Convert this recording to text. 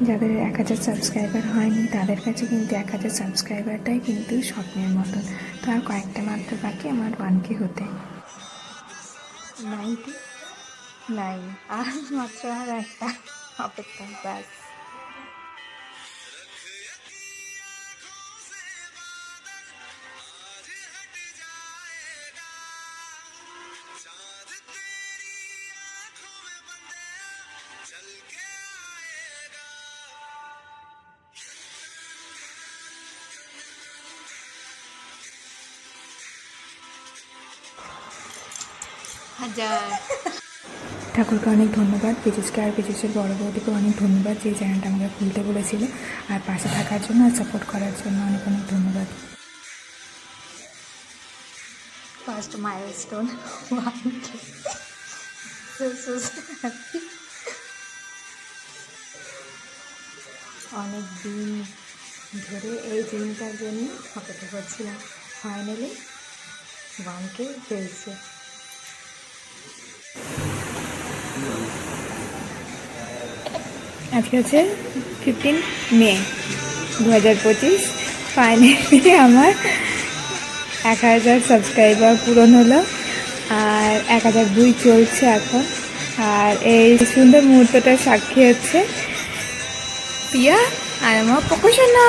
যাদের 1000 সাবস্ক্রাইবার হয়নি তাদের কাছে কিন্তু 1000 সাবস্ক্রাইবারটাই কিন্তু স্বপ্নের মতন। তো আর কয়েকটা মাত্র বাকি আমার 1K হতে। 99 আর মাত্র আর একটা অপেক্ষা, ব্যাস। ঠাকুরকে অনেক ধন্যবাদ, পীযুষকে আর পীযুষের বড় বৌদিকে অনেক ধন্যবাদ যে চ্যানেলটা আমাকে খুলতে বলেছিল, আর পাশে থাকার জন্য আর সাপোর্ট করার জন্য অনেক অনেক ধন্যবাদ। ফার্স্ট মাইলস্টোন 1K, অনেক দিন ধরে এই দিনটার জন্য অপেক্ষা করছিলাম, ফাইনালি 1K হয়েছে। আজকে হচ্ছে 15 মে 2025। ফাইনালি আমার 1000 সাবস্ক্রাইবার পূরণ হলো, আর 1002 চলছে এখন। আর এই সুন্দর মুহূর্তটার সাক্ষী হচ্ছে পিয়া আর আমার প্রকাশনা।